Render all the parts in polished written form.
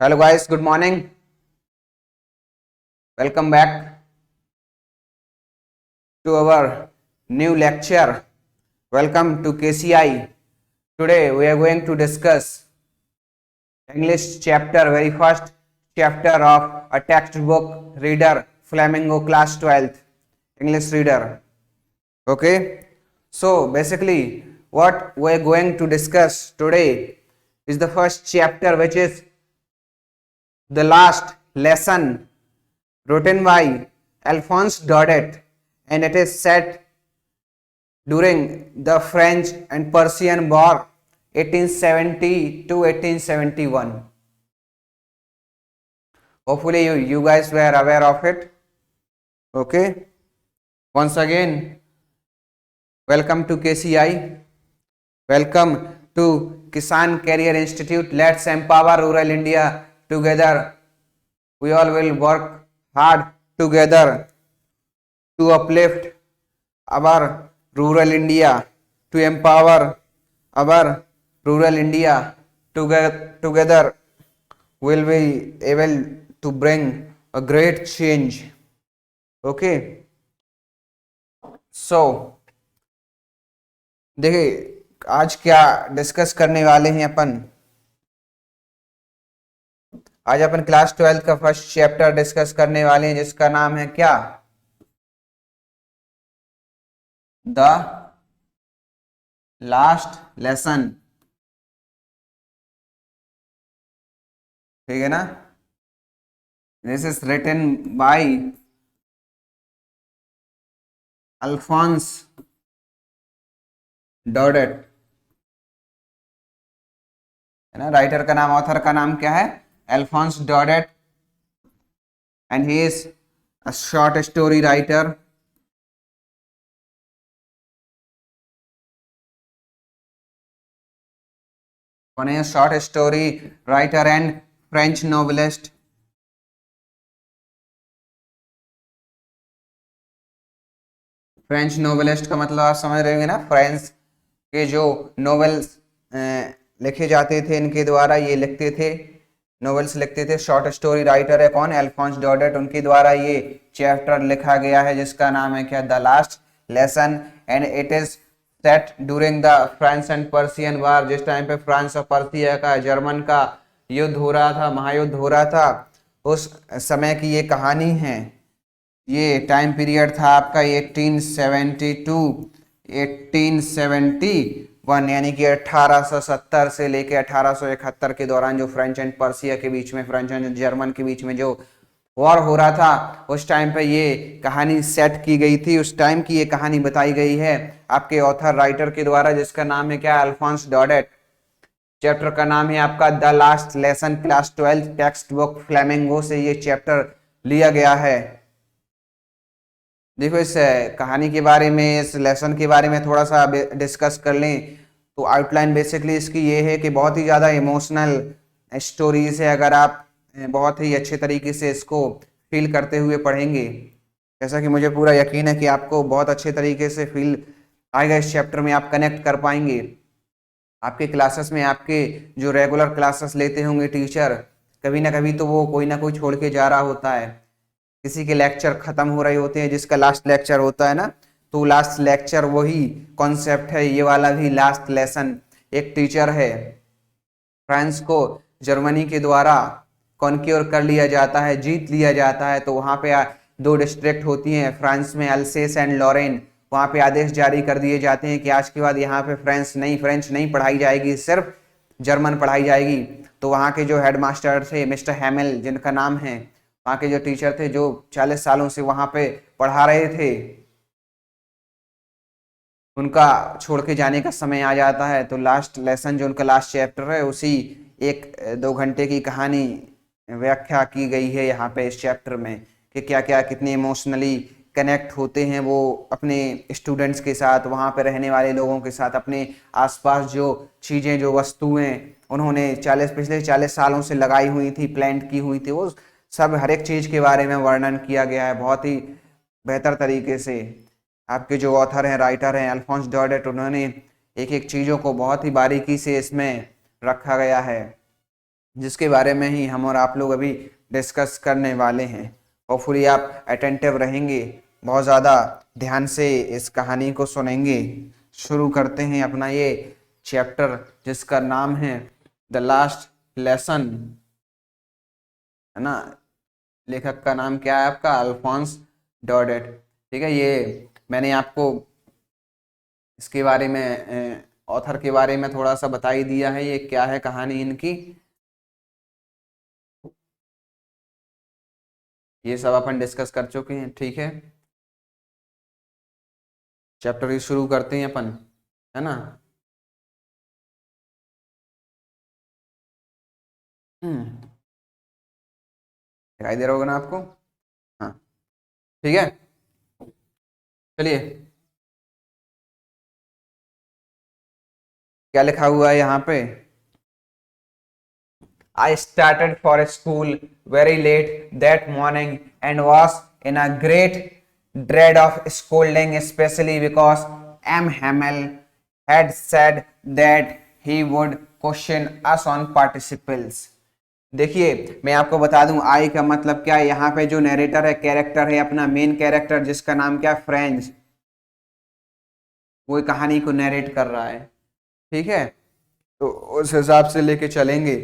Hello guys, good morning. Welcome back to our new lecture. Welcome to KCI. Today we are going to discuss English chapter, very first chapter of a textbook reader, Flamingo class 12th English reader. Okay, so basically what we are going to discuss today is the first chapter, which is the last lesson written by Alphonse Daudet, and it is set during the French and Persian War 1870 to 1871. Hopefully you guys were aware of it. Okay, once again welcome to KCI, welcome to Kisan Career Institute. Let's empower rural India together. We all will work hard together to uplift our rural India, to empower our rural India. Together will be able to bring a great change. Okay, so देखिए आज क्या discuss करने वाले हैं अपन। आज अपन class 12 का first chapter discuss करने वाले हैं, जिसका नाम है क्या, द लास्ट लेसन। ठीक है ना। This is written by Alphonse Daudet, है ना। राइटर का नाम, ऑथर का नाम क्या है, Alphonse Daudet, and he is a short story writer. कौन है, short story writer and French novelist. French novelist का मतलब आप समझ रहे होंगे ना, फ्रांस के जो नोवेल्स लिखे जाते थे, इनके द्वारा ये लिखते थे, नोवेल्स लिखते थे। शॉर्ट स्टोरी राइटर है कौन, अल्फोंस डॉडेट, उनके द्वारा ये चैप्टर लिखा गया है, जिसका नाम है क्या, the last lesson, and it is set during the France and Persian war. जिस टाइम पे फ्रांस और पर्सिया का, जर्मन का युद्ध हो रहा था, महायुद्ध हो रहा था, उस समय की ये कहानी है। ये टाइम पीरियड था आपका 1872 1871, यानी कि 1870 से लेके 1871 के दौरान जो फ्रेंच एंड पर्सिया के बीच में, फ्रेंच एंड जर्मन के बीच में जो वॉर हो रहा था, उस टाइम पे ये कहानी सेट की गई थी। उस टाइम की ये कहानी बताई गई है आपके ऑथर राइटर के द्वारा, जिसका नाम है क्या, अल्फोंस डॉडेट। चैप्टर का नाम है आपका the last lesson, class 12 text book flamingo से ये चैप्टर लिया गया है। देखो इस कहानी के बारे में, इस लेसन के बारे में थोड़ा सा डिस्कस कर लें तो आउटलाइन बेसिकली इसकी ये है कि बहुत ही ज़्यादा इमोशनल स्टोरीज है। अगर आप बहुत ही अच्छे तरीके से इसको फील करते हुए पढ़ेंगे, जैसा कि मुझे पूरा यकीन है कि आपको बहुत अच्छे तरीके से फील आएगा इस चैप्टर में, आप कनेक्ट कर पाएंगे। आपके क्लासेस में, आपके जो रेगुलर क्लासेस लेते होंगे टीचर, कभी ना कभी तो वो कोई ना कोई छोड़ के जा रहा होता है, किसी के लेक्चर खत्म हो रहे होते हैं, जिसका लास्ट लेक्चर होता है ना, तो लास्ट लेक्चर वही कॉन्सेप्ट है, ये वाला भी लास्ट लेसन। एक टीचर है, फ्रांस को जर्मनी के द्वारा कॉन्क्योर कर लिया जाता है, जीत लिया जाता है, तो वहाँ पे दो डिस्ट्रिक्ट होती हैं फ्रांस में, अल्सेस एंड लॉरेन। वहाँ पे आदेश जारी कर दिए जाते हैं कि आज के बाद यहाँ पे फ्रेंच नहीं पढ़ाई जाएगी, सिर्फ जर्मन पढ़ाई जाएगी। तो वहाँ के जो हेडमास्टर थे मिस्टर हैमिल, जिनका नाम है, वहाँ के जो टीचर थे, जो 40 सालों से वहाँ पे पढ़ा रहे थे, उनका छोड़ के जाने का समय आ जाता है। तो लास्ट लेसन जो उनका लास्ट चैप्टर है, उसी 1-2 घंटे की कहानी व्याख्या की गई है यहाँ पे इस चैप्टर में, कि क्या क्या कितने इमोशनली कनेक्ट होते हैं वो अपने स्टूडेंट्स के साथ, वहाँ पे रहने वाले लोगों के साथ, अपने आसपास जो चीज़ें, जो वस्तुएं उन्होंने पिछले 40 सालों से लगाई हुई थी, प्लांट की हुई थी, वो सब हर एक चीज़ के बारे में वर्णन किया गया है बहुत ही बेहतर तरीके से। आपके जो ऑथर हैं, राइटर हैं अल्फोंस डॉडेट, उन्होंने एक एक चीज़ों को बहुत ही बारीकी से इसमें रखा गया है। जिसके बारे में ही हम और आप लोग अभी डिस्कस करने वाले हैं। होपफुली आप अटेंटिव रहेंगे, बहुत ज़्यादा ध्यान से इस कहानी को सुनेंगे। शुरू करते हैं अपना ये चैप्टर जिसका नाम है द लास्ट लेसन, है ना। लेखक का नाम क्या है आपका? अल्फोंस डॉडेट। ठीक है, ये मैंने आपको इसके बारे में ऑथर के बारे में थोड़ा सा बता ही दिया है, ये क्या है कहानी इनकी, ये सब अपन डिस्कस कर चुके हैं। ठीक है, चैप्टर ही शुरू करते हैं अपन, है ना। दिखाई दे रहा होगा ना आपको? हाँ, ठीक है, चलिए। क्या लिखा हुआ है यहाँ पे? I started for school very late that morning and was in a great dread of scolding, especially because M. Hamel had said that he would question us on participles. देखिए, मैं आपको बता दूं आई का मतलब क्या है। यहाँ पे जो नरेटर है, कैरेक्टर है अपना मेन कैरेक्टर, जिसका नाम क्या है? फ्रेंच, वो कहानी को नरेट कर रहा है। ठीक है, तो उस हिसाब से लेके चलेंगे।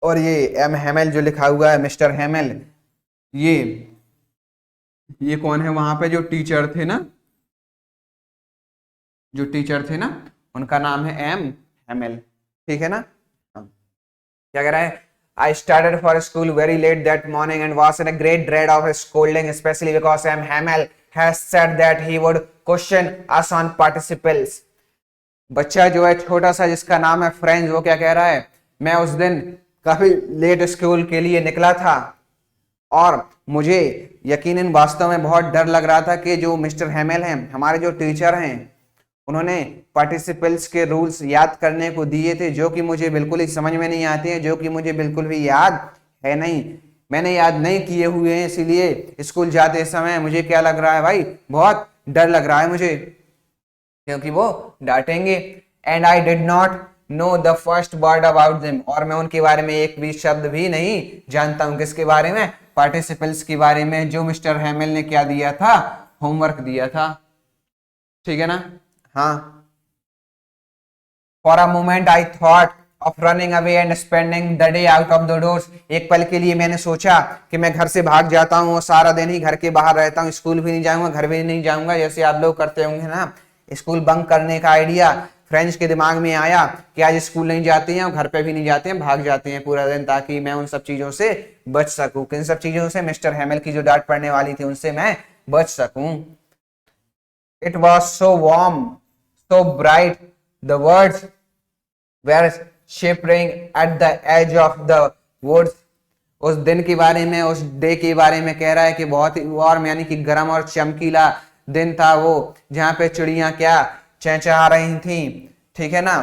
और ये एम हेमल जो लिखा हुआ है, मिस्टर हेमल, ये ये कौन है? वहां पे जो टीचर थे ना, जो टीचर थे ना, उनका नाम है एम हेमल। ठीक है ना। हाँ। क्या कह रहा है? I started for school very late that morning and was in a great dread of scolding, especially because M. Hamel has said that he would question us on participles. बच्चा जो है छोटा सा जिसका नाम है फ्रेंच, वो क्या कह रहा है? मैं उस दिन काफी लेट स्कूल के लिए निकला था और मुझे यकीनन वास्तव में बहुत डर लग रहा था कि जो मिस्टर हेमेल हैं, हमारे जो टीचर हैं, उन्होंने पार्टिसिपल्स के रूल्स याद करने को दिए थे, जो कि मुझे बिल्कुल ही समझ में नहीं आते हैं, जो कि मुझे बिल्कुल भी याद है नहीं, मैंने याद नहीं किए हुए हैं। इसीलिए स्कूल जाते समय मुझे क्या लग रहा है भाई? बहुत डर लग रहा है मुझे, क्योंकि वो डांटेंगे। And I did not know the first word about them, और मैं उनके बारे में एक भी शब्द भी नहीं जानता हूं। किसके बारे में? पार्टिसिपल्स के बारे में, जो मिस्टर हेमल ने क्या दिया था? होमवर्क दिया था। ठीक है ना। हाँ। For a moment I thought of running away and spending the day out of the doors, एक पल के लिए मैंने सोचा कि मैं घर से भाग जाता हूँ और सारा दिन ही घर के बाहर रहता हूँ, स्कूल भी नहीं जाऊंगा, घर भी नहीं जाऊंगा, जैसे आप लोग करते होंगे ना। स्कूल बंक करने का आइडिया फ्रेंच के दिमाग में आया कि आज स्कूल नहीं जाते हैं और घर पे भी नहीं जाते हैं, भाग जाते हैं पूरा दिन, ताकि मैं उन सब चीजों से बच सकूं। किन सब चीजों से? मिस्टर हेमल की जो डांट पड़ने वाली थी उनसे मैं बच सकूं। It was so warm, so bright, the words were shivering at the edge of the woods. उस दिन के बारे में, उस डे के बारे में कह रहा है कि बहुत ही वार्म यानी कि गर्म और चमकीला दिन था वो, जहां पे चिड़ियां क्या चहचहा रही थी। ठीक है ना।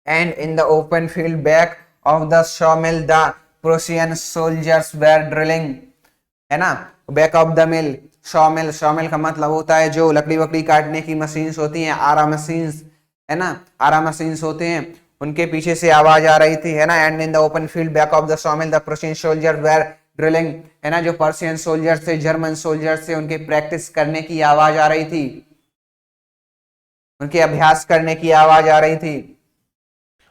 And in the open field back of the sawmill the Prussian soldiers were drilling, है ना। Back of the mill, sawmill, sawmill का मतलब होता है जो लकड़ी वकड़ी काटने की मशीन्स होती हैं, आरा मशीन्स, है ना, आरा मशीन्स होते हैं, उनके पीछे से आवाज आ रही थी, है ना। And in the open field back of the sawmill the Persian soldier were drilling, है ना, जो पर्शियन सोल्जर थे, जर्मन सोल्जर थे, उनके प्रैक्टिस करने की आवाज आ रही थी, उनके अभ्यास करने की आवाज आ रही थी।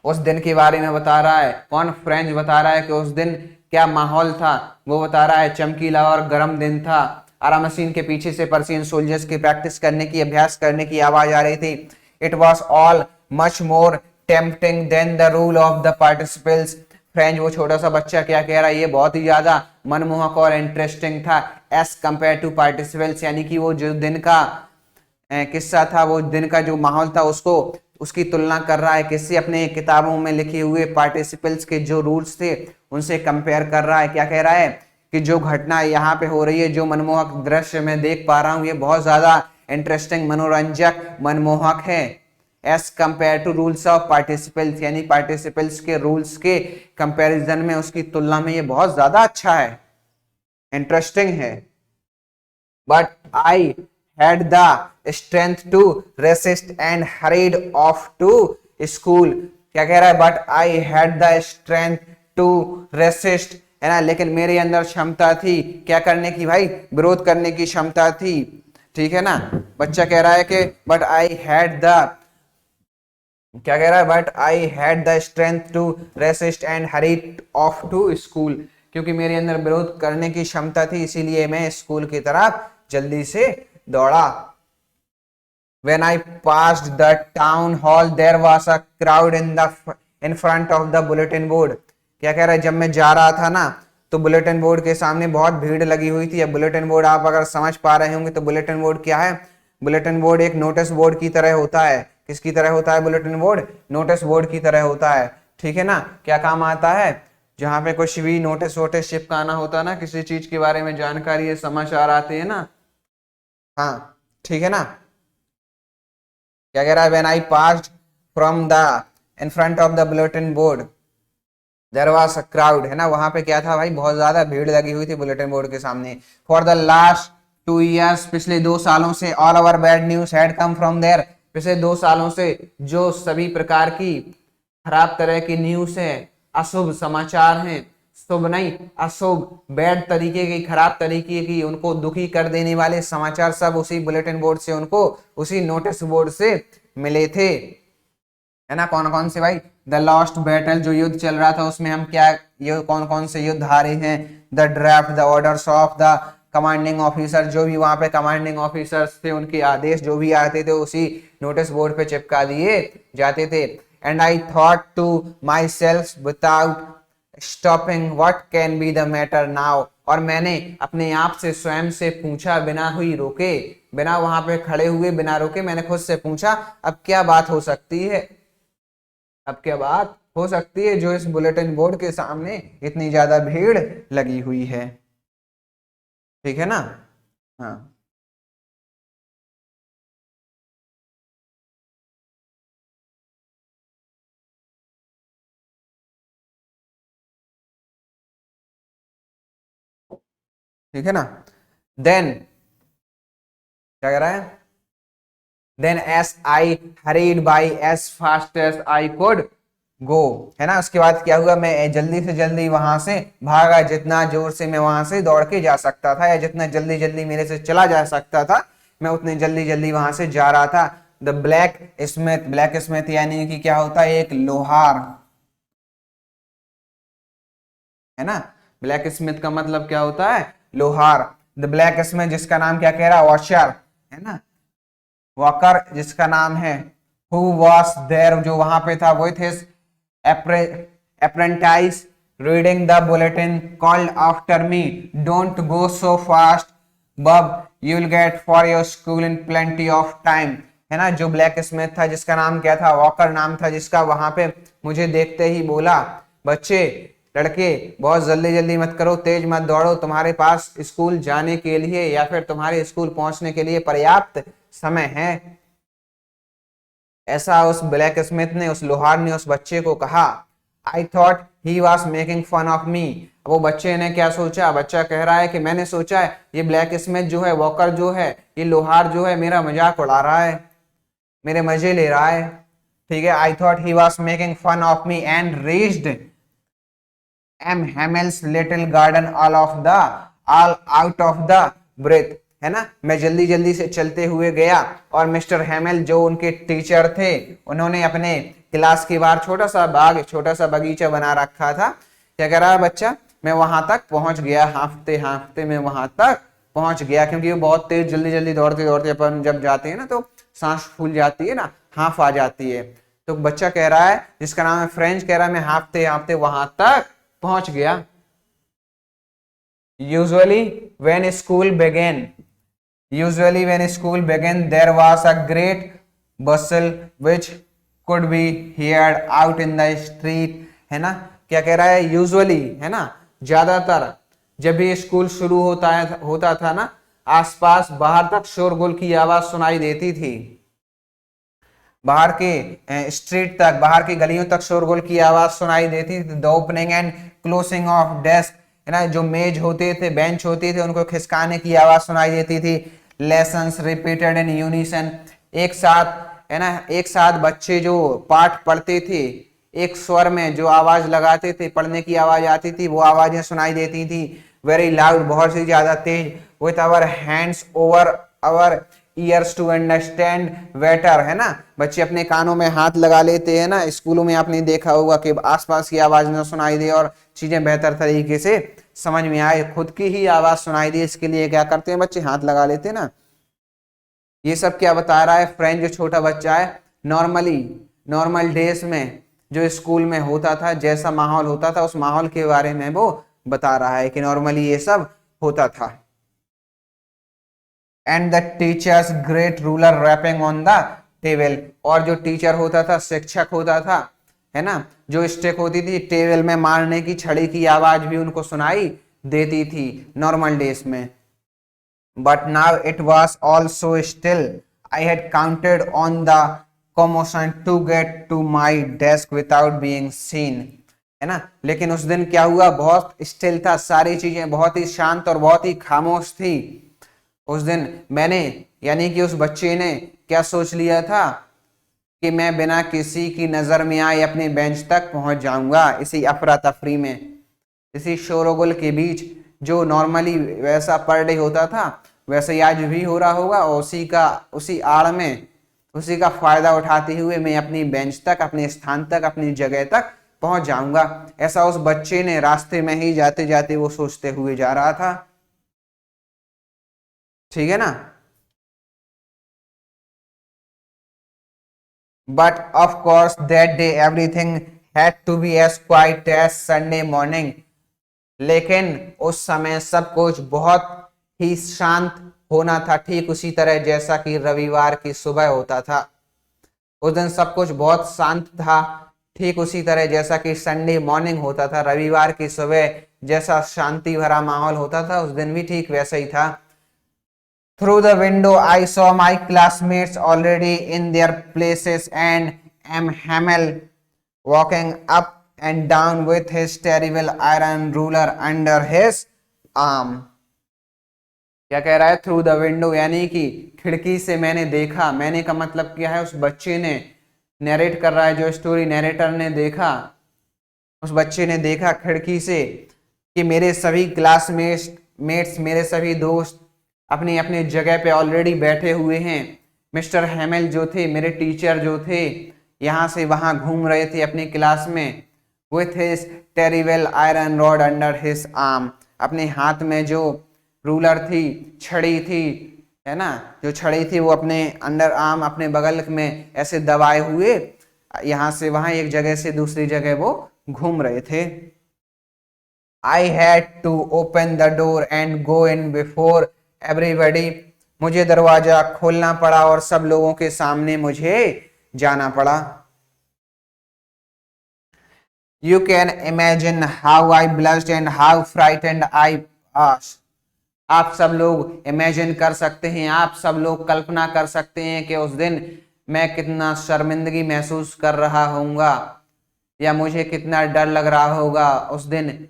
उस दिन के बारे में बता रहा है कौन? फ्रेंच बता रहा है कि उस दिन क्या माहौल था, वो बता रहा है चमकीला और गर्म दिन था। आरा मशीन के पीछे से पर्शियन सोल्जर्स की प्रैक्टिस करने की, अभ्यास करने की आवाज आ रही थी। It was all much more tempting than the rule of the participles. French, वो छोटा सा बच्चा क्या कह रहा है? ये बहुत ही ज्यादा मनमोहक और इंटरेस्टिंग था एज कंपेयर टू पार्टिसिपल्स, यानी कि वो जो दिन का किस्सा था, वो दिन का जो माहौल था, उसको उसकी तुलना कर रहा है किससे? अपने किताबों में लिखे हुए पार्टिसिपल्स के जो रूल्स थे उनसे कंपेयर कर रहा है। क्या कह रहा है? कि जो घटना यहाँ पे हो रही है, जो मनमोहक दृश्य मैं देख पा रहा हूँ, ये बहुत ज्यादा इंटरेस्टिंग, मनोरंजक, मनमोहक है as compare to rules of participles, यानी पार्टिसिपल्स के रूल्स के कंपैरिजन में, उसकी तुलना में ये बहुत ज्यादा अच्छा है, इंटरेस्टिंग है। But I had the strength to resist and hurried off to school. क्या कह रहा है, but I had the strength to resist, है ना, लेकिन मेरे अंदर क्षमता थी क्या करने की भाई, विरोध करने की क्षमता थी, ठीक है ना। बच्चा कह रहा है कि बट आई हैड द, क्या कह रहा है, but I had the strength to resist and hurried off to school, क्योंकि मेरे अंदर विरोध करने की क्षमता थी इसीलिए मैं स्कूल की तरफ जल्दी से दौड़ा। When I passed the town hall, there was a crowd in front of the bulletin board. क्या कह रहा है, जब मैं जा रहा था ना तो बुलेटिन बोर्ड के सामने बहुत भीड़ लगी हुई थी। अब बुलेटिन बोर्ड आप अगर समझ पा रहे होंगे तो बुलेटिन बोर्ड क्या है, बुलेटिन बोर्ड एक नोटिस बोर्ड की तरह होता है। किसकी तरह होता है बुलेटिन बोर्ड, नोटिस बोर्ड की तरह होता है, ठीक है ना। क्या काम आता है, जहां पे कुछ भी नोटिस वोटिस चिपकाना होता है ना, किसी चीज के बारे में जानकारी, समाचार आते हैं ना, हाँ ठीक है ना। क्या कह रहा है, when I passed from the in front of the bulletin board there was a crowd, है ना, वहां पे क्या था भाई, बहुत ज्यादा भीड़ लगी हुई थी बुलेटिन बोर्ड के सामने। For the last 2 years, पिछले 2 सालों से all our bad news had come from there, पिछले 2 सालों से जो सभी प्रकार की खराब तरह की न्यूज है, अशुभ समाचार हैं, शुभ नहीं अशुभ, बैड तरीके की, खराब तरीके की, उनको दुखी कर देने वाले समाचार सब उसी बुलेटिन बोर्ड से, उनको उसी नोटिस बोर्ड से मिले थे, है ना। कौन कौन से भाई, द लॉस्ट बैटल, जो युद्ध चल रहा था उसमें हम क्या, ये कौन कौन से युद्ध हारे हैं, the draft, the orders of the commanding officer, जो भी वहां पे कमांडिंग ऑफिसर्स थे उनके आदेश जो भी आते थे उसी नोटिस बोर्ड पे चिपका दिए जाते थे। And I thought to myself without stopping what can be the matter now, और मैंने अपने आप से स्वयं से पूछा, बिना हुई रोके, बिना वहां पे खड़े हुए, बिना रोके मैंने खुद से पूछा अब क्या बात हो सकती है, अब क्या बात हो सकती है जो इस बुलेटिन बोर्ड के सामने इतनी ज्यादा भीड़ लगी हुई है, ठीक है ना। हाँ ठीक है ना। देन क्या कह रहा है, then as I hurried by as fast as I could go, है ना। उसके बाद क्या हुआ, मैं जल्दी से जल्दी वहां से भागा, जितना जोर से मैं वहां से दौड़ के जा सकता था, या जितना जल्दी जल्दी मेरे से चला जा सकता था मैं उतने जल्दी जल्दी वहां से जा रहा था। The black Smith, black Smith यानी कि क्या होता है, एक लोहार, है ना। ब्लैक स्मिथ का मतलब क्या होता है, लोहार। द ब्लैक स्मिथ, जिसका नाम क्या कह रहा है, वॉशर, है ना, वॉकर जिसका नाम है, हु वॉज देयर, जो वहां पे था, with his apprentice reading the bulletin called after me, don't go so fast bub, you'll get for your school in plenty of time, है ना। जो ब्लैक स्मिथ था, जिसका नाम क्या था, वॉकर नाम था, जिसका, वहां पे मुझे देखते ही बोला, बच्चे लड़के बहुत जल्दी जल्दी मत करो, तेज मत दौड़ो, तुम्हारे पास स्कूल जाने के लिए या फिर तुम्हारे स्कूल पहुंचने के लिए पर्याप्त समय है। ऐसा उस ब्लैक स्मिथ ने, उस लोहार ने उस बच्चे को कहा। I thought he was making fun of me, वो बच्चे ने क्या सोचा, बच्चा कह रहा है कि मैंने सोचा है ये ब्लैक स्मिथ जो है, वॉकर जो है, ये लोहार जो है मेरा मजाक उड़ा रहा है, मेरे मजे ले रहा है, ठीक है। I thought he was making fun of me and reached M Hamel's little garden all out of the breath, है ना। मैं जल्दी जल्दी से चलते हुए गया और मिस्टर हेमेल जो उनके टीचर थे, उन्होंने अपने क्लास के बाहर छोटा सा बाग, छोटा सा बगीचा बना रखा था। क्या कह रहा है बच्चा, मैं वहां तक पहुंच गया, हाँफते हाँफते मैं वहां तक पहुंच गया, क्योंकि वो बहुत तेज जल्दी जल्दी दौड़ते दौड़ते अपन जब जाते हैं ना तो सांस फूल जाती है ना, हाँफ आ जाती है। तो बच्चा कह रहा है, जिसका नाम है फ्रेंच, कह रहा है मैं हाँफते हाँफते वहां तक पहुंच गया। Usually when school began, usually when school began, there was a great bustle which could be heard out in the street, है ना। क्या कह रहा है, यूजुअली, है ना, ज्यादातर जब भी स्कूल शुरू होता था ना, आसपास बाहर तक शोरगुल की आवाज सुनाई देती थी, बाहर के स्ट्रीट तक, बाहर की गलियों तक शोरगुल की आवाज सुनाई देती थी। The opening and closing of desk, है ना, जो मेज होते थे, बेंच होते थे, उनको खिसकाने की आवाज सुनाई देती थी। लेसन्स रिपीटेड इन यूनिसन, एक साथ, है ना, एक साथ बच्चे जो पाठ पढ़ते थे, एक स्वर में जो आवाज लगाते थे, पढ़ने की आवाज आती थी, वो आवाजें सुनाई देती थी, वेरी लाउड, बहुत सी ज्यादा तेज, with our hands over our ears to understand better, है ना। बच्चे अपने कानों में हाथ लगा लेते हैं ना, स्कूलों में आपने देखा होगा कि आसपास की आवाज न सुनाई दे और चीजें बेहतर तरीके से समझ में आए, खुद की ही आवाज सुनाई दे, इसके लिए क्या करते हैं बच्चे, हाथ लगा लेते हैं ना। ये सब क्या बता रहा है फ्रेंड, जो छोटा बच्चा है, नॉर्मल डेज में जो स्कूल में होता था, जैसा माहौल होता था, उस माहौल के बारे में वो बता रहा है कि नॉर्मली ये सब होता था। And the teachers great ruler rapping on the table, और जो टीचर होता था, शिक्षक होता था, है ना, जो स्टिक होती थी टेबल में मारने की, छड़ी की आवाज भी उनको सुनाई देती थी नॉर्मल डेज में। But now it was also still. I had counted on the commotion to get to my desk without being seen. है ना, लेकिन उस दिन क्या हुआ, बहुत स्टिल था, सारी चीजें बहुत ही शांत और बहुत ही खामोश थी। उस दिन मैंने, यानी कि उस बच्चे ने क्या सोच लिया था कि मैं बिना किसी की नजर में आए अपने बेंच तक पहुंच जाऊंगा, इसी अफरा तफरी में, इसी शोरगुल के बीच। जो नॉर्मली वैसा पर डे होता था वैसे ही आज भी हो रहा होगा, और उसी आड़ में उसी का फायदा उठाते हुए मैं अपनी बेंच तक, अपने स्थान तक, अपनी जगह तक पहुंच जाऊंगा। ऐसा उस बच्चे ने रास्ते में ही जाते जाते वो सोचते हुए जा रहा था। ठीक है ना। But of course that day everything had to be as quiet as Sunday morning, लेकिन उस समय सब कुछ बहुत ही शांत होना था, ठीक उसी तरह जैसा कि रविवार की सुबह होता था। उस दिन सब कुछ बहुत शांत था, ठीक उसी तरह जैसा कि संडे मॉर्निंग होता था, रविवार की सुबह जैसा शांति भरा माहौल होता था, उस दिन भी ठीक वैसा ही था। Through the window, I saw my classmates already in their places and M. Hamel walking up and down with his terrible iron ruler under his arm. क्या कह रहा है, थ्रू द विंडो, यानी कि खिड़की से मैंने देखा, मैंने का मतलब क्या है, उस बच्चे ने नरेट कर रहा है, जो स्टोरी नरेटर ने देखा, उस बच्चे ने देखा खिड़की से कि मेरे सभी क्लासमेट्स, मेरे सभी दोस्त अपनी अपनी जगह पे ऑलरेडी बैठे हुए हैं। मिस्टर हेमल जो थे, मेरे टीचर जो थे, यहाँ से वहाँ घूम रहे थे अपनी क्लास में, with his terrible iron rod under his arm, अपने हाथ में जो रूलर थी, छड़ी थी, है ना, जो छड़ी थी वो अपने अंडर आर्म, अपने बगल में ऐसे दबाए हुए यहाँ से वहाँ एक जगह से दूसरी जगह वो घूम रहे थे। I had to open the door and go in before everybody. मुझे दरवाजा खोलना पड़ा और सब लोगों के सामने मुझे जाना पड़ा। You can imagine how I blushed and how frightened I was. आप सब लोग इमेजिन कर सकते हैं, आप सब लोग कल्पना कर सकते हैं कि उस दिन मैं कितना शर्मिंदगी महसूस कर रहा होऊंगा, या मुझे कितना डर लग रहा होगा उस दिन।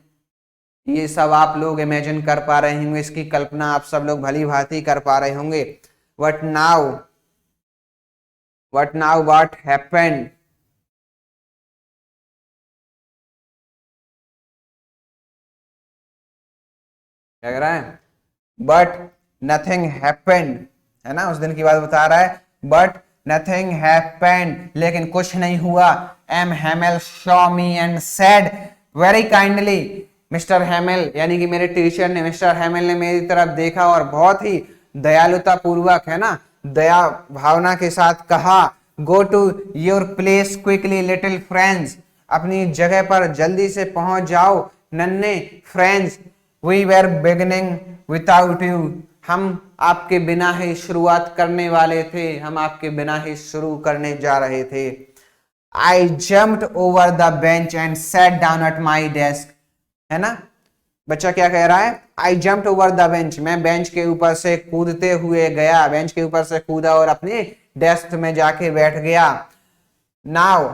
ये सब आप लोग इमेजिन कर पा रहे होंगे, इसकी कल्पना आप सब लोग भली भांति कर पा रहे होंगे। What now what happened? क्या कह रहा है, बट नथिंग हैपेंड, है ना, उस दिन की बात बता रहा है। बट नथिंग हैपेंड, लेकिन कुछ नहीं हुआ। M Hamel saw me and said very kindly, mister Hamel यानी कि मेरे टीचर ने, मिस्टर हेमल ने मेरी तरफ देखा और बहुत ही दयालुता पूर्वक, है ना, दया भावना के साथ कहा, go to your place quickly little friends, अपनी जगह पर जल्दी से पहुंच जाओ नन्हे friends, we were beginning without you, हम आपके बिना ही शुरुआत करने वाले थे, हम आपके बिना ही शुरू करने जा रहे थे। आई jumped over the bench and sat down at my desk, है ना, बच्चा क्या कह रहा है, आई जम्प्ड ओवर द बेंच, मैं बेंच के ऊपर से कूदते हुए गया, बेंच के ऊपर से कूदा और अपने डेस्क में जाके बैठ गया। Now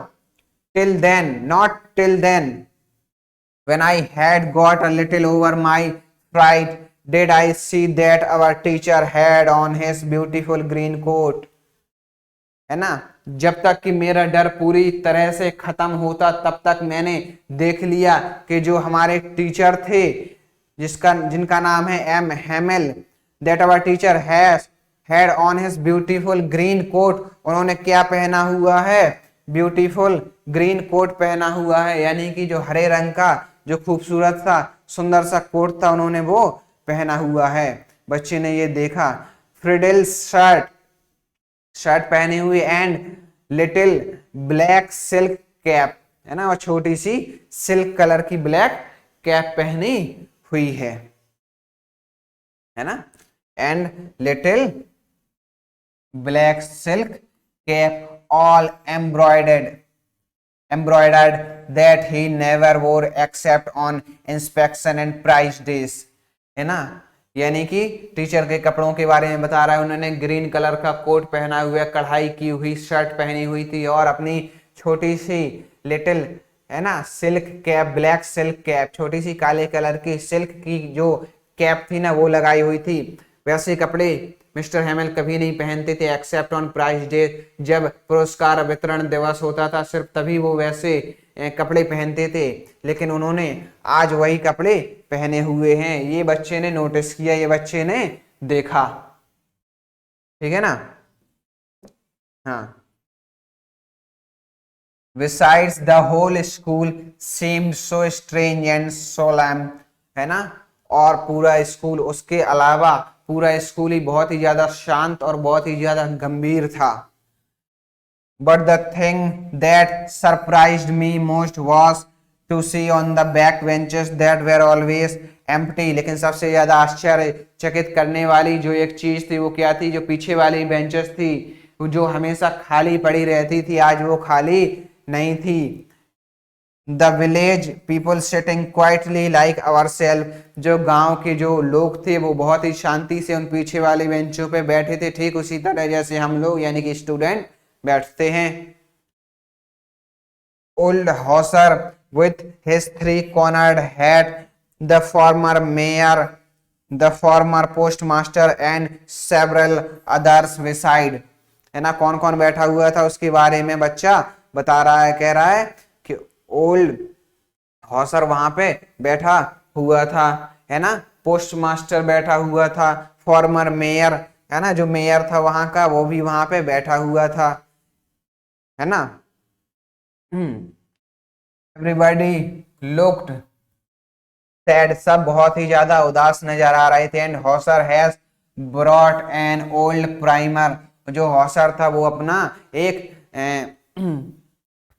till then, not till then, when I had got a little over my fright, did I see that our teacher had on his beautiful green coat, है ना, जब तक कि मेरा डर पूरी तरह से खत्म होता तब तक मैंने देख लिया कि जो हमारे टीचर थे जिनका नाम है M Hamel, that our teacher had on his beautiful green coat, उन्होंने क्या पहना हुआ है, ब्यूटीफुल ग्रीन कोट पहना हुआ है, यानी कि जो हरे रंग का जो खूबसूरत सा सुंदर सा कोट था उन्होंने वो पहना हुआ है। बच्चे ने ये देखा। फ्रिडेल्स शर्ट पहनी हुई and little black silk cap, है ना, और छोटी सी सिल्क कलर की ब्लैक कैप पहनी हुई है ना, and little black silk cap all embroidered that he never wore except on inspection and prize days, है ना, यानी कि टीचर के कपड़ों के बारे में बता रहा है। उन्होंने ग्रीन कलर का कोट पहना हुआ, कढ़ाई की हुई शर्ट पहनी हुई थी और अपनी छोटी सी लिटिल, है ना, silk cap, black silk cap, छोटी सी काले कलर की सिल्क की जो कैप थी ना वो लगाई हुई थी। वैसे कपड़े मिस्टर हेमेल कभी नहीं पहनते थे एक्सेप्ट ऑन प्राइज डे, जब पुरस्कार वितरण दिवस होता था सिर्फ तभी वो वैसे कपड़े पहनते थे, लेकिन उन्होंने आज वही कपड़े पहने हुए हैं। ये बच्चे ने नोटिस किया, ये बच्चे ने देखा, ठीक है ना। हाँ, Besides, the whole school seemed so strange and solemn, है ना, और पूरा स्कूल, उसके अलावा पूरा स्कूल ही बहुत ही ज्यादा शांत और बहुत ही ज्यादा गंभीर था। But the thing that surprised me most was to see on the back benches that were always empty, लेकिन सबसे ज्यादा आश्चर्यचकित करने वाली जो एक चीज थी वो क्या थी, जो पीछे वाली बेंचेस थी जो हमेशा खाली पड़ी रहती थी, आज वो खाली नहीं थी। The village people sitting quietly like ourselves, जो गांव के जो लोग थे वो बहुत ही शांति से उन पीछे वाली बेंचों पे बैठे थे, ठीक उसी तरह जैसे हम लोग यानी कि स्टूडेंट बैठते हैं। Old Hauser with his three-cornered hat, the former mayor, the former postmaster and several others beside, है ना, कौन कौन बैठा हुआ था उसके बारे में बच्चा बता रहा है, कह रहा है कि ओल्ड हॉसर वहां पे बैठा हुआ था, है ना, पोस्टमास्टर बैठा हुआ था, फॉर्मर मेयर, है ना, जो मेयर था वहां का वो भी वहां पे बैठा हुआ था, है ना। एवरीबॉडी लुक्ड सैड, सब बहुत ही ज्यादा उदास नजर आ रहे थे। And Hauser has brought an old primer, जो हॉसर था वो अपना एक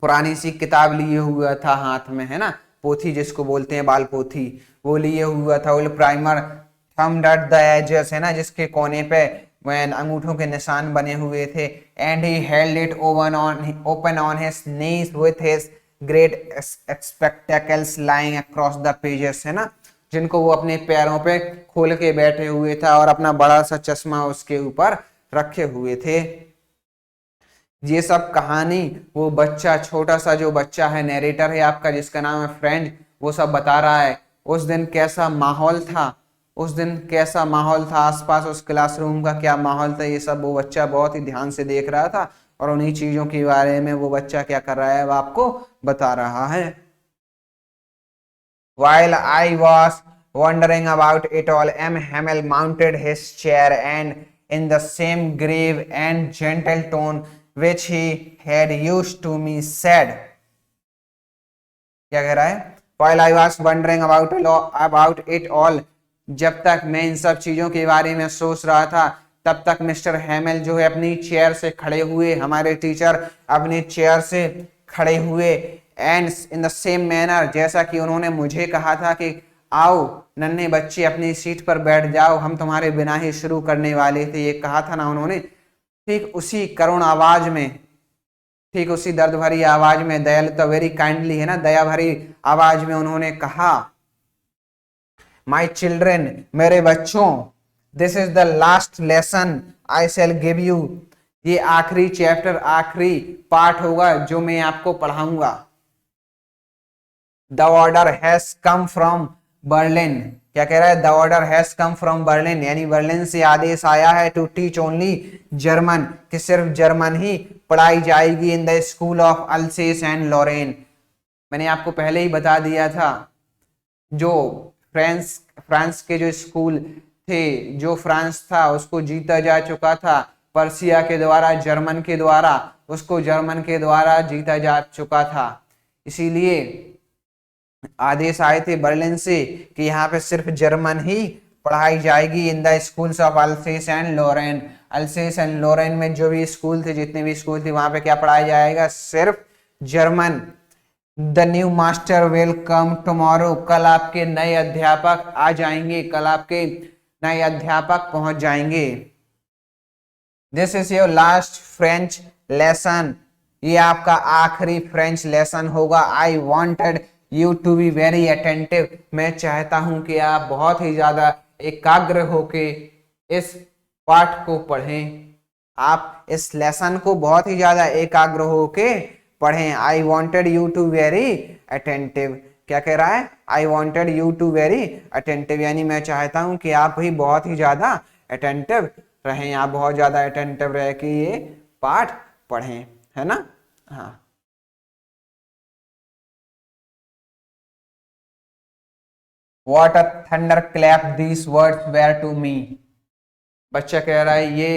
पुरानी सी किताब लिए हुआ था हाथ में, है ना, पोथी जिसको बोलते हैं बाल पोथी, वो लिए हुआ था। Old primer thumbed at the edges, है ना, जिसके कोने पे अंगूठों के निशान बने हुए थे। And he held it open on his knees with his great spectacles lying across the pages, है ना, जिनको वो अपने पैरों पे खोल के बैठे हुए था और अपना बड़ा सा चश्मा उसके ऊपर रखे हुए थे। ये सब कहानी वो बच्चा, छोटा सा जो बच्चा है, नैरेटर है आपका जिसका नाम है फ्रेंड, वो सब बता रहा है। उस दिन कैसा माहौल था, उस दिन कैसा माहौल था, आसपास उस क्लासरूम का क्या माहौल था, ये सब वो बच्चा बहुत ही ध्यान से देख रहा था और उन्हीं चीजों के बारे में वो बच्चा क्या कर रहा है वो आपको बता रहा है। While I was wondering about it all, M. Hamel mounted his chair and in the same grave and gentle tone which he had used to me said, क्या कह रहा है, While I was wondering about it all, जब तक मैं इन सब चीजों के बारे में सोच रहा था तब तक मिस्टर हेमेल जो है अपनी चेयर से खड़े हुए, हमारे टीचर अपनी चेयर से खड़े हुए, and in the same manner, जैसा कि उन्होंने मुझे कहा था कि आओ नन्हे बच्चे अपनी सीट पर बैठ जाओ, हम तुम्हारे बिना ही शुरू करने वाले थे, ये कहा था ना उन्होंने, ठीक उसी करुण आवाज में, ठीक उसी दर्द भरी आवाज में, दयाल तो वेरी काइंडली, है ना, दया भरी आवाज में उन्होंने कहा, माई चिल्ड्रेन, मेरे बच्चों, this is the last lesson I shell give you, ये आखिरी चैप्टर, आखिरी पाठ होगा जो मैं आपको पढ़ाऊंगा। The order has come from Berlin, क्या कह रहा है, the order has come from Berlin, यानी बर्लिन से आदेश आया है टू टीच ओनली जर्मन, कि सिर्फ जर्मन ही पढ़ाई जाएगी in the school of Alsace and Lorraine. मैंने आपको पहले ही बता दिया था, जो फ्रांस के जो स्कूल थे, जो फ्रांस था उसको जीता जा चुका था पर्सिया के द्वारा, जर्मन के द्वारा, उसको जर्मन के द्वारा जीता जा चुका था। इसीलिए आदेश आए थे बर्लिन से कि यहाँ पे सिर्फ जर्मन ही पढ़ाई जाएगी in the schools of Alsace and Lorraine. Alsace and Lorraine में जो भी स्कूल थे, जितने भी स्कूल थे, वहां पे क्या पढ़ाया जाएगा, सिर्फ German. The new master will come tomorrow, कल आपके नए अध्यापक आ जाएंगे, कल आपके नए अध्यापक पहुंच जाएंगे। This is your last French lesson, ये आपका आखिरी फ्रेंच लेसन होगा। I wanted you to be very attentive, मैं चाहता हूं कि आप बहुत ही ज्यादा एकाग्र होके इस पाठ को पढ़ें, आप इस लेसन को बहुत ही ज्यादा एकाग्र होके पढ़ें। I wanted you to very attentive, क्या कह रहा है, I wanted you to very attentive, यानी मैं चाहता हूं कि आप भी बहुत ही ज्यादा अटेंटिव रहें, आप बहुत ज्यादा अटेंटिव रह के ये पाठ पढ़ें, है ना। हाँ, What a thunderclap these words were to me, बच्चा कह रहा है ये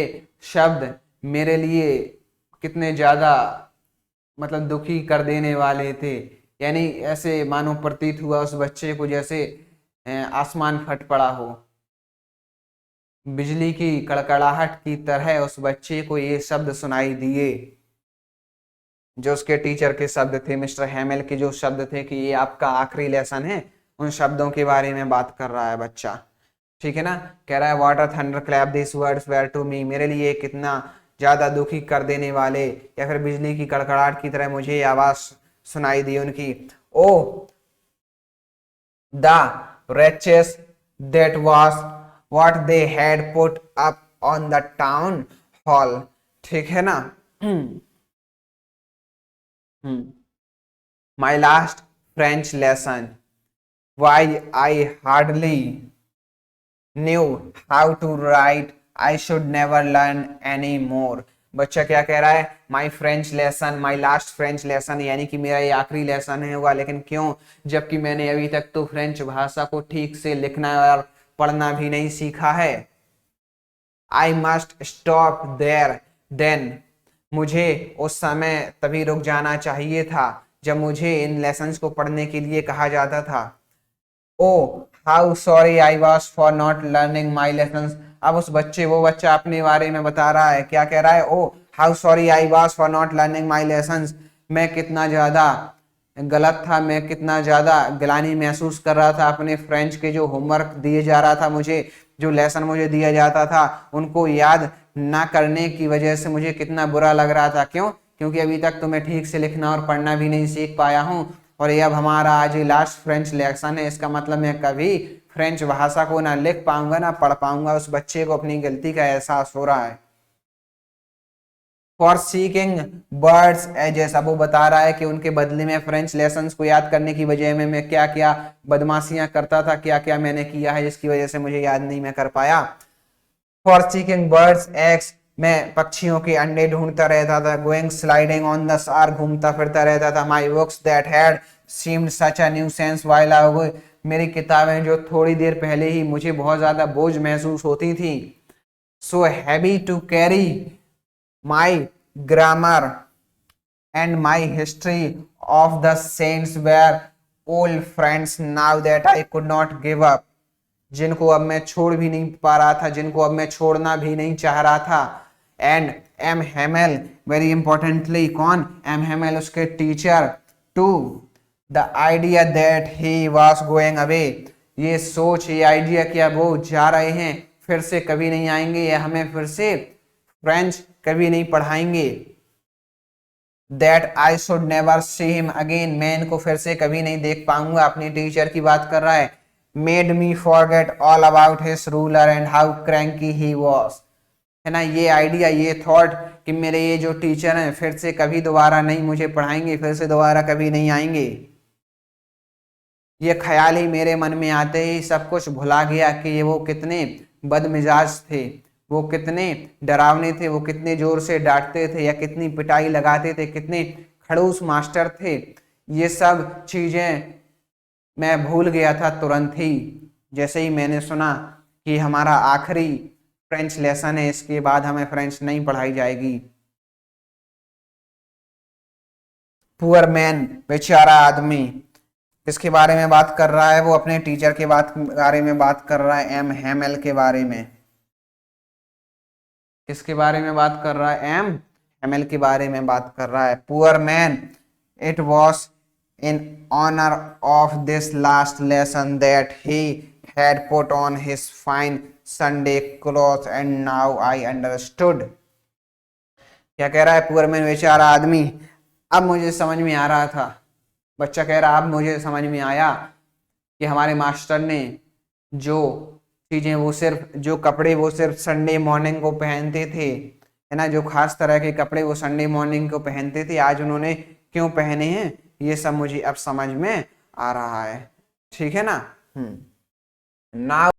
शब्द मेरे लिए कितने ज्यादा मतलब दुखी कर देने वाले थे, यानी ऐसे मानो प्रतीत हुआ उस बच्चे को जैसे आसमान फट पड़ा हो, बिजली की कड़कड़ाहट की तरह उस बच्चे को ये शब्द सुनाई दिए, जो उसके टीचर के शब्द थे, मिस्टर हेमेल के जो शब्द थे कि ये आपका आखिरी लेसन है, उन शब्दों के बारे में बात कर रहा है बच्चा, ठीक है ना। कह रहा है what a thunderclap this words were to me, मेरे लिए कितना ज्यादा दुखी कर देने वाले, या फिर बिजली की कड़कड़ाहट की तरह मुझे आवाज सुनाई दी उनकी। ओ the wretches that was what they had put up on the town hall, ठीक है ना। My last French lesson, why I hardly knew how to write, I should never learn any more। बच्चा क्या कह रहा है, my French lesson, my last French lesson, यानी कि मेरा ये आखिरी लेसन है हुआ, लेकिन क्यों, जबकि मैंने अभी तक तो फ्रेंच भाषा को ठीक से लिखना और पढ़ना भी नहीं सीखा है। I must stop there then, मुझे उस समय तभी रुक जाना चाहिए था जब मुझे इन लेसन्स को पढ़ने के लिए कहा जाता था। Oh how sorry I was for not learning my lessons, अब उस बच्चे, वो बच्चा अपने बारे में बता रहा है, क्या कह रहा है, oh how sorry I was for not learning my lessons, मैं कितना ज्यादा गलत था, मैं कितना ज्यादा गिलानी महसूस कर रहा था अपने फ्रेंच के जो होमवर्क दिए जा रहा था मुझे, जो लेसन मुझे दिया जाता था उनको याद ना करने की वजह से मुझे कितना बुरा लग रहा था। क्यों, क्योंकि अभी तक तो मैं ठीक से लिखना और पढ़ना भी नहीं सीख पाया हूँ, और ये अब हमारा आज ही लास्ट फ्रेंच लेसन है, इसका मतलब मैं कभी फ्रेंच भाषा को ना लिख पाऊंगा ना पढ़ पाऊंगा। उस बच्चे को अपनी गलती का एहसास हो रहा है। फॉर सीकिंग बर्ड्स एजेस, अब वो बता रहा है कि उनके बदले में फ्रेंच लेसन्स को याद करने की वजह में मैं क्या क्या बदमाशियां करता था, क्या क्या मैंने किया है जिसकी वजह से मुझे याद नहीं मैं कर पाया। फॉर सीकिंग बर्ड्स एग्स, मैं पक्षियों के अंडे ढूंढता रहता था। गोइंग स्लाइडिंग ऑन द सार, घूमता फिरता रहता था। My books that had seemed such a nuisance while I was, मेरी किताबें जो थोड़ी देर पहले ही मुझे बहुत ज्यादा बोझ महसूस होती थी। So heavy to carry my grammar and my history of the saints were old friends now that I could not give up, जिनको अब मैं छोड़ भी नहीं पा रहा था, जिनको अब मैं छोड़ना भी नहीं चाह रहा था। And M Hamel, very importantly कौन, एम हेमेल उसके teacher, to the idea that he was going away, ये सोच, ये आइडिया कि अब वो जा रहे हैं, फिर से कभी नहीं आएंगे, या हमें फिर से फ्रेंच कभी नहीं पढ़ाएंगे। That I should never see him again, मैं इनको फिर से कभी नहीं देख पाऊंगा, अपनी टीचर की बात कर रहा है। Made me forget all about his ruler and how cranky he was, है ना। ये आइडिया, ये थॉट कि मेरे ये जो टीचर हैं फिर से कभी दोबारा नहीं मुझे पढ़ाएंगे, फिर से दोबारा कभी नहीं आएंगे। ये ख्याल ही मेरे मन में आते ही सब कुछ भुला गया कि ये वो कितने बदमिजाज थे, वो कितने डरावने थे, वो कितने जोर से डांटते थे या कितनी पिटाई लगाते थे, कितने खड़ूस मास्टर थे। ये सब चीजें मैं भूल गया था तुरंत ही, जैसे ही मैंने सुना कि हमारा आखिरी फ्रेंच लेसन है, इसके बाद हमें फ्रेंच नहीं पढ़ाई जाएगी। पुअर मैन, बेचारा आदमी, किसके बारे में बात कर रहा है? वो अपने टीचर के बारे में बात कर रहा है, एम हैमेल के बारे में। किसके बारे में बात कर रहा है? एम हैमेल के बारे में बात कर रहा है। Poor man, it was in honour of this last lesson that he had put on his fine Sunday clothes and now I understood। क्या कह रहा है पुअर मैन, बेचारा आदमी? अब मुझे समझ में आ रहा था, बच्चा कह रहा अब मुझे समझ में आया कि हमारे मास्टर ने जो चीजें वो सिर्फ जो कपड़े वो सिर्फ संडे मॉर्निंग को पहनते थे, है ना, जो खास तरह के कपड़े वो संडे मॉर्निंग को पहनते थे, आज उन्होंने क्यों पहने हैं, ये सब मुझे अब समझ में आ रहा है। ठीक है ना। नाउ